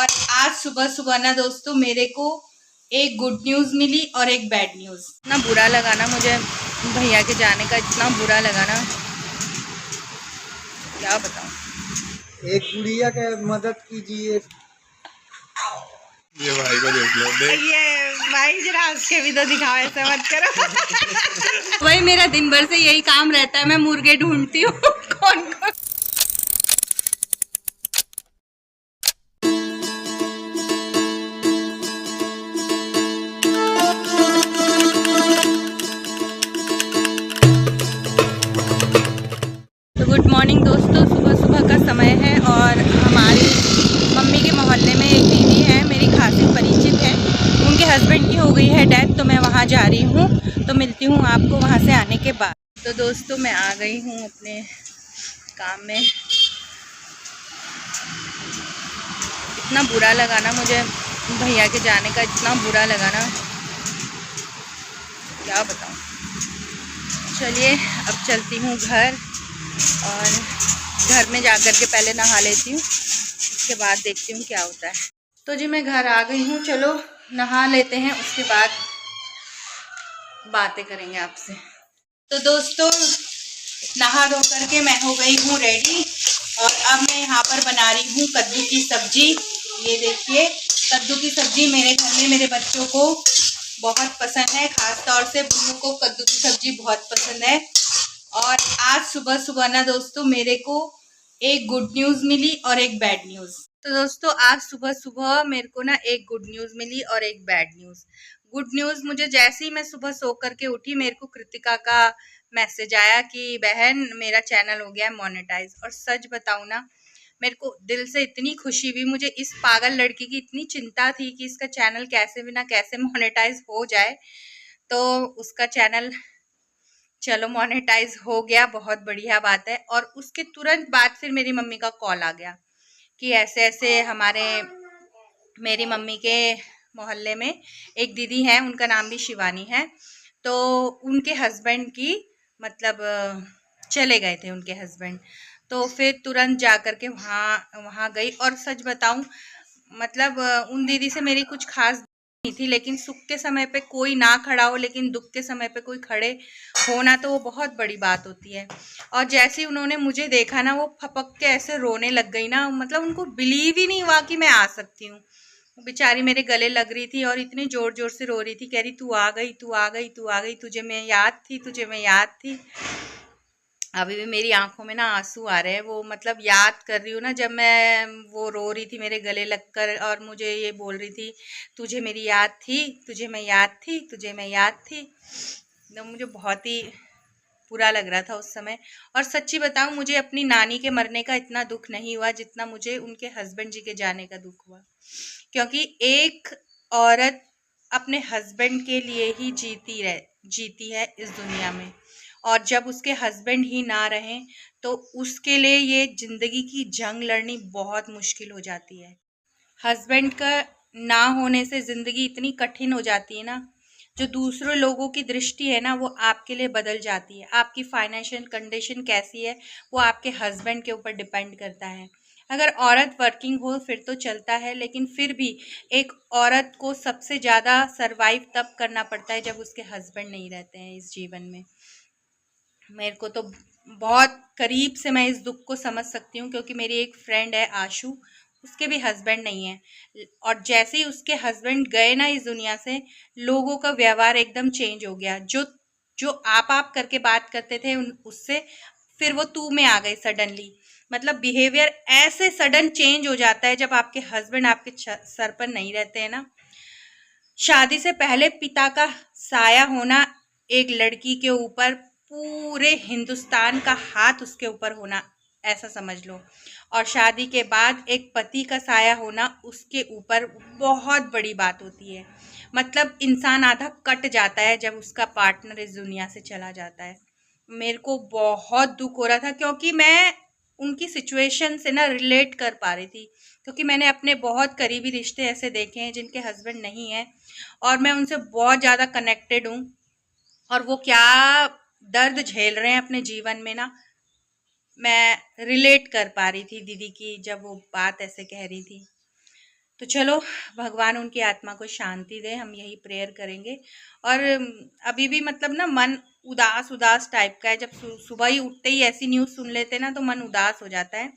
और आज सुबह सुबह ना दोस्तों मेरे को एक गुड न्यूज़ मिली और एक बैड न्यूज़। इतना बुरा लगा ना मुझे भैया के जाने का, इतना बुरा लगा ना, क्या बताऊं। एक गुड़िया के मदद कीजिए। ये भाई को देख लो, देख। ये भाई जरा उसके भी तो दिखाओ, ऐसा मत करो। वही मेरा दिन भर से यही काम रहता है, मैं मुर्गे ढूंढती हूँ कौन कौन। तो गुड मॉर्निंग दोस्तों, सुबह सुबह का समय है और हमारी मम्मी के मोहल्ले में एक दीदी है, मेरी खासी परिचित है, उनके हस्बैंड की हो गई है डेथ, तो मैं वहाँ जा रही हूँ, तो मिलती हूँ आपको वहाँ से आने के बाद। तो दोस्तों मैं आ गई हूँ अपने काम में। इतना बुरा लगा ना मुझे भैया के जाने का, इतना बुरा लगा ना, क्या बताऊँ। चलिए अब चलती हूँ घर और घर में जाकर के पहले नहा लेती हूँ, उसके बाद देखती हूँ क्या होता है। तो जी मैं घर आ गई हूँ, चलो नहा लेते हैं, उसके बाद बातें करेंगे आपसे। तो दोस्तों नहा धो करके मैं हो गई हूँ रेडी और अब मैं यहाँ पर बना रही हूँ कद्दू की सब्जी। ये देखिए कद्दू की सब्जी मेरे घर में मेरे बच्चों को बहुत पसंद है, खास तौर से बुन्नू को कद्दू की सब्जी बहुत पसंद है। और आज सुबह सुबह ना दोस्तों मेरे को एक गुड न्यूज़ मिली और एक बैड न्यूज़। तो दोस्तों आज सुबह सुबह मेरे को ना एक गुड न्यूज़ मिली और एक बैड न्यूज़। गुड न्यूज़ मुझे जैसे ही मैं सुबह सो करके उठी, मेरे को कृतिका का मैसेज आया कि बहन मेरा चैनल हो गया है मोनेटाइज। और सच बताऊं ना, मेरे को दिल से इतनी खुशी हुई, मुझे इस पागल लड़की की इतनी चिंता थी कि इसका चैनल कैसे भी ना कैसे मोनेटाइज हो जाए। तो उसका चैनल चलो मोनेटाइज हो गया, बहुत बढ़िया बात है। और उसके तुरंत बाद फिर मेरी मम्मी का कॉल आ गया कि ऐसे ऐसे हमारे मेरी मम्मी के मोहल्ले में एक दीदी है, उनका नाम भी शिवानी है, तो उनके हस्बैंड की मतलब चले गए थे उनके हस्बैंड। तो फिर तुरंत जा कर के वहाँ गई। और सच बताऊं मतलब उन दीदी से मेरी कुछ खास नहीं थी, लेकिन सुख के समय पे कोई ना खड़ा हो लेकिन दुख के समय पे कोई खड़े होना तो वो बहुत बड़ी बात होती है। और जैसे ही उन्होंने मुझे देखा ना, वो फपक के ऐसे रोने लग गई ना, मतलब उनको बिलीव ही नहीं हुआ कि मैं आ सकती हूँ। वो बेचारी मेरे गले लग रही थी और इतने जोर जोर से रो रही थी, कह रही तू आ गई, तू आ गई, तू आ गई, तुझे मैं याद थी, तुझे मैं याद थी। अभी भी मेरी आंखों में ना आंसू आ रहे हैं, वो मतलब याद कर रही हूँ ना जब मैं वो रो रही थी मेरे गले लगकर और मुझे ये बोल रही थी तुझे मेरी याद थी, तुझे मैं याद थी, तुझे मैं याद थी। तो मुझे बहुत ही बुरा लग रहा था उस समय। और सच्ची बताऊं मुझे अपनी नानी के मरने का इतना दुख नहीं हुआ जितना मुझे उनके हस्बैंड जी के जाने का दुख हुआ, क्योंकि एक औरत अपने हस्बैंड के लिए ही जीती है इस दुनिया में। और जब उसके हस्बैंड ही ना रहें तो उसके लिए ये जिंदगी की जंग लड़नी बहुत मुश्किल हो जाती है। हस्बैंड का ना होने से ज़िंदगी इतनी कठिन हो जाती है ना, जो दूसरे लोगों की दृष्टि है ना वो आपके लिए बदल जाती है। आपकी फाइनेंशियल कंडीशन कैसी है वो आपके हस्बैंड के ऊपर डिपेंड करता है। अगर औरत वर्किंग हो फिर तो चलता है, लेकिन फिर भी एक औरत को सबसे ज़्यादा सरवाइव तब करना पड़ता है जब उसके हस्बैंड नहीं रहते हैं इस जीवन में। मेरे को तो बहुत करीब से मैं इस दुख को समझ सकती हूँ, क्योंकि मेरी एक फ्रेंड है आशु, उसके भी हस्बैंड नहीं है। और जैसे ही उसके हस्बैंड गए ना इस दुनिया से, लोगों का व्यवहार एकदम चेंज हो गया। जो जो आप करके बात करते थे उससे फिर वो तू में आ गए सडनली। मतलब बिहेवियर ऐसे सडन चेंज हो जाता है जब आपके हस्बैंड आपके सर पर नहीं रहते हैं ना। शादी से पहले पिता का साया होना एक लड़की के ऊपर पूरे हिंदुस्तान का हाथ उसके ऊपर होना, ऐसा समझ लो। और शादी के बाद एक पति का साया होना उसके ऊपर बहुत बड़ी बात होती है। मतलब इंसान आधा कट जाता है जब उसका पार्टनर इस दुनिया से चला जाता है। मेरे को बहुत दुख हो रहा था, क्योंकि मैं उनकी सिचुएशन से ना रिलेट कर पा रही थी, क्योंकि मैंने अपने बहुत करीबी रिश्ते ऐसे देखे हैं जिनके हस्बैंड नहीं हैं और मैं उनसे बहुत ज़्यादा कनेक्टेड हूँ। और वो क्या दर्द झेल रहे हैं अपने जीवन में ना, मैं रिलेट कर पा रही थी दीदी की जब वो बात ऐसे कह रही थी। तो चलो, भगवान उनकी आत्मा को शांति दे, हम यही प्रेयर करेंगे। और अभी भी मतलब ना मन उदास उदास टाइप का है। जब सुबह ही उठते ही ऐसी न्यूज़ सुन लेते ना तो मन उदास हो जाता है।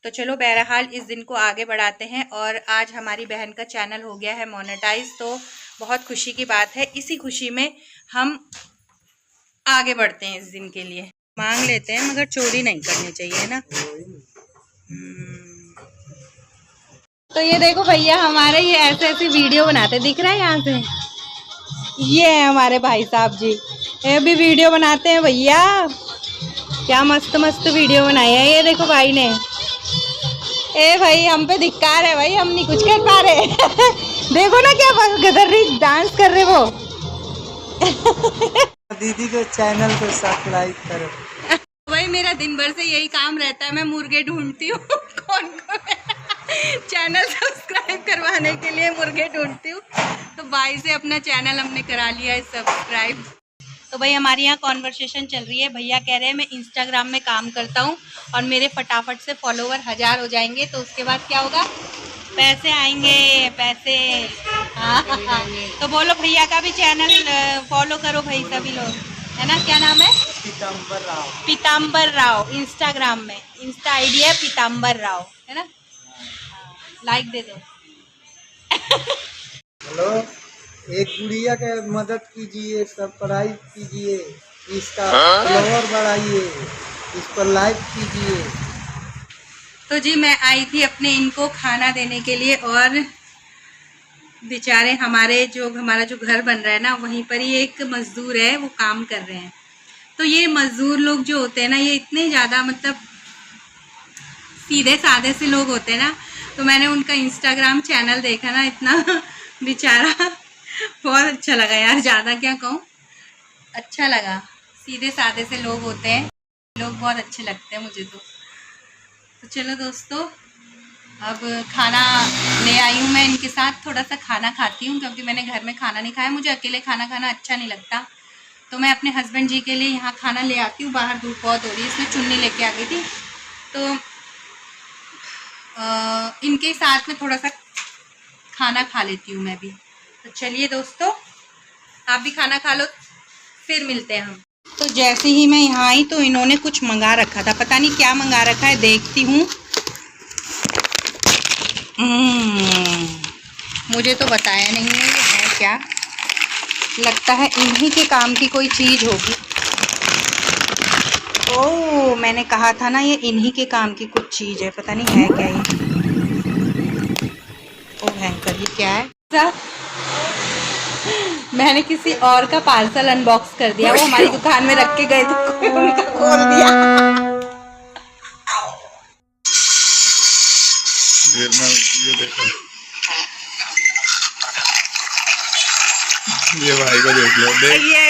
तो चलो बहरहाल इस दिन को आगे बढ़ाते हैं। और आज हमारी बहन का चैनल हो गया है मोनेटाइज, तो बहुत खुशी की बात है। इसी खुशी में हम आगे बढ़ते हैं। इस दिन के लिए मांग लेते हैं, मगर चोरी नहीं करनी चाहिए ना। तो ये देखो भैया हमारे ये ऐसे ऐसे वीडियो बनाते, दिख रहा है यहाँ से। ये है हमारे भाई साहब जी, ये भी वीडियो बनाते हैं भैया। क्या मस्त मस्त वीडियो बनाई है ये देखो भाई ने। ए भाई हम पे धिक्कार है भाई, हम नहीं कुछ कर पा रहे। देखो ना क्या गदर्री डांस कर रहे वो। दीदी के चैनल को सब्सक्राइब करो। भाई मेरा दिन भर से यही काम रहता है, मैं मुर्गे ढूंढती हूँ। कौन को चैनल सब्सक्राइब करवाने के लिए मुर्गे ढूंढती हूँ। तो भाई से अपना चैनल हमने करा लिया है सब्सक्राइब। तो भाई हमारी यहाँ कॉन्वर्सेशन चल रही है। भैया कह रहे हैं मैं इंस्टाग्राम में काम करता हूँ और मेरे फटाफट से फॉलोवर 1000 हो जाएंगे, तो उसके बाद क्या होगा, पैसे आएंगे, पैसे। हाँ तो बोलो भैया का भी चैनल फॉलो करो भाई सभी लोग, है ना। क्या नाम है? पीताम्बर राव। पीताम्बर राव इंस्टाग्राम में, इंस्टा आईडी है पीताम्बर राव, है ना। लाइक दे दो। हेलो, एक गुड़िया के मदद कीजिए, सब्सक्राइब कीजिए, इसका फॉलोवर बढ़ाइए, इस पर लाइक कीजिए। तो जी मैं आई थी अपने इनको खाना देने के लिए, और बेचारे हमारा जो घर बन रहा है ना, वहीं पर ही एक मजदूर है, वो काम कर रहे हैं। तो ये मजदूर लोग जो होते हैं ना, ये इतने ज़्यादा मतलब सीधे साधे से लोग होते हैं ना। तो मैंने उनका इंस्टाग्राम चैनल देखा ना, इतना बेचारा बहुत अच्छा लगा यार, ज़्यादा क्या कहूँ, अच्छा लगा। सीधे साधे से लोग होते हैं, लोग बहुत अच्छे लगते हैं मुझे तो चलो दोस्तों, अब खाना ले आई हूँ मैं इनके साथ, थोड़ा सा खाना खाती हूँ, क्योंकि मैंने घर में खाना नहीं खाया, मुझे अकेले खाना खाना अच्छा नहीं लगता। तो मैं अपने हस्बैंड जी के लिए यहाँ खाना ले आती हूँ। बाहर धूप बहुत हो रही है, इसलिए चुन्नी लेके आ गई थी। तो इनके साथ में थोड़ा सा खाना खा लेती हूँ मैं भी। तो चलिए दोस्तों, आप भी खाना खा लो, फिर मिलते हैं हम। तो जैसे ही मैं यहाँ आई तो इन्होंने कुछ मंगा रखा था, पता नहीं क्या मंगा रखा है, देखती हूँ। मुझे तो बताया नहीं है ये है क्या, लगता है इन्हीं के काम की कोई चीज़ होगी। ओह, मैंने कहा था ना ये इन्हीं के काम की कुछ चीज़ है, पता नहीं है क्या ये। ओ भयंकर, ये क्या है? मैंने किसी और का पार्सल अनबॉक्स कर दिया, वो हमारी दुकान में रख के गए थे, उनका खोल दिया। ये देखो, ये भाई को देख लो, देख। ये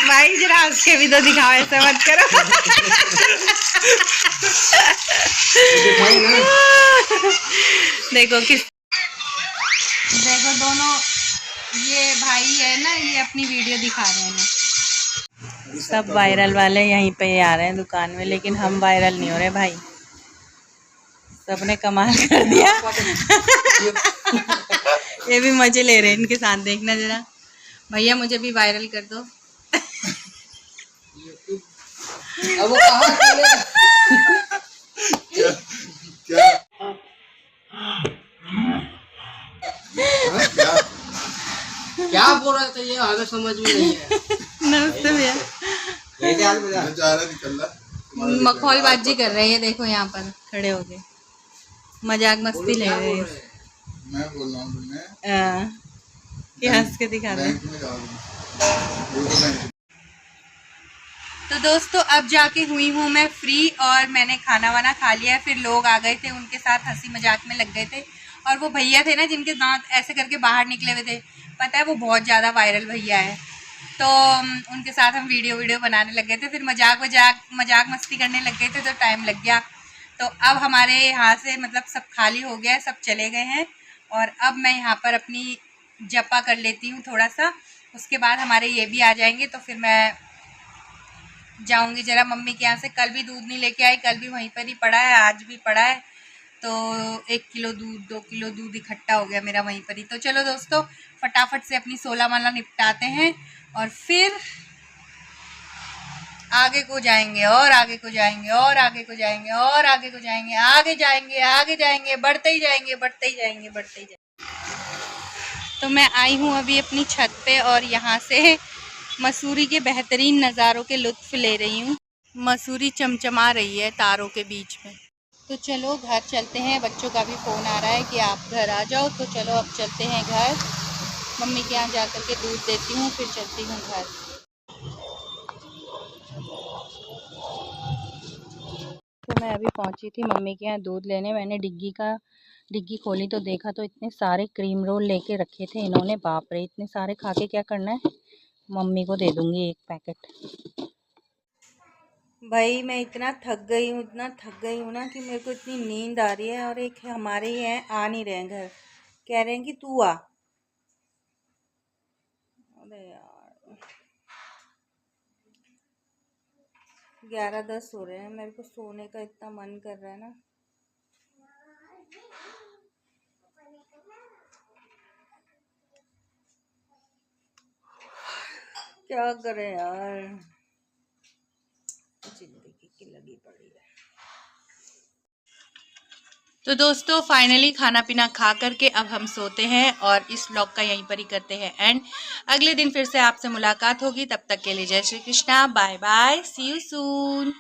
भाई जरा उसके भी तो दिखाओ, ऐसा मत करो। देखो देखो दोनों, ये भाई है ना, ये अपनी वीडियो दिखा रहे हैं। सब वायरल वाले यहीं पे आ रहे हैं दुकान में, लेकिन हम वायरल नहीं हो रहे भाई, सबने कमाल कर दिया। ये भी मजे ले रहे हैं इनके साथ, देखना जरा। भैया मुझे भी वायरल कर दो। अब वो कहाँ क्या क्या बोल रहे थे, ये हमें समझ में नहीं है। नमस्ते भैया। जा रहा निकल रहा, मखौलबाजी कर रहे हैं, ये देखो यहाँ पर खड़े हो गए, मजाक मस्ती ले रहे हैं। मैं बोल रहा हूँ तुम्हें कि हंस के दिखा रहे हैं। बैंक में जा रहा हूँ। तो दोस्तों अब जाके हुई हूँ मैं फ्री, और मैंने खाना वाना खा लिया। फिर लोग आ गए थे, उनके साथ हंसी मजाक में लग गए थे। और वो भैया थे ना जिनके दांत ऐसे करके बाहर निकले हुए थे, पता है वो बहुत ज़्यादा वायरल भैया है। तो उनके साथ हम वीडियो बनाने लग गए थे, फिर मजाक मस्ती करने लग गए थे, तो टाइम लग गया। तो अब हमारे यहाँ से मतलब सब खाली हो गया है, सब चले गए हैं। और अब मैं यहाँ पर अपनी जपा कर लेती हूँ थोड़ा सा, उसके बाद हमारे ये भी आ जाएंगे, तो फिर मैं जाऊंगी जरा मम्मी के यहाँ से। कल भी दूध नहीं लेके आई, कल भी वहीं पर ही पड़ा है, आज भी पड़ा है। तो 1 किलो दूध 2 किलो दूध इकट्ठा हो गया मेरा वहीं पर ही। तो चलो दोस्तों फटाफट से अपनी 16 माला निपटाते हैं और फिर आगे को जाएंगे और आगे को जाएंगे और आगे को जाएंगे और आगे को जाएंगे, आगे जाएंगे, बढ़ते ही जाएंगे, बढ़ते ही जाएंगे, बढ़ते ही जाएंगे। तो मैं आई हूँ अभी अपनी छत पे और यहाँ से मसूरी के बेहतरीन नज़ारों के लुत्फ ले रही हूँ। मसूरी चमचमा रही है तारों के बीच में। तो चलो घर चलते हैं, बच्चों का भी फ़ोन आ रहा है कि आप घर आ जाओ। तो चलो अब चलते हैं घर, मम्मी के यहाँ जा कर के दूध देती हूँ, फिर चलती हूँ घर। तो मैं अभी पहुँची थी मम्मी के यहाँ दूध लेने। मैंने डिग्गी खोली तो देखा तो इतने सारे क्रीम रोल लेके रखे थे इन्होंने। बाप रे, इतने सारे खा के क्या करना है, मम्मी को दे दूँगी 1 पैकेट। भाई मैं इतना थक गई हूँ ना कि मेरे को इतनी नींद आ रही है। और एक हमारे ही हैं, आ नहीं रहे हैं घर, कह रहे हैं कि तू आ। अरे यार 11-10 हो रहे हैं, मेरे को सोने का इतना मन कर रहा है ना। क्या करें यार, जिंदगी की लगी पड़ी है। तो दोस्तों फाइनली खाना पीना खा करके अब हम सोते हैं और इस व्लॉग का यहीं पर ही करते हैं एंड। अगले दिन फिर से आपसे मुलाकात होगी, तब तक के लिए जय Shri Krishna, bye bye, see you soon.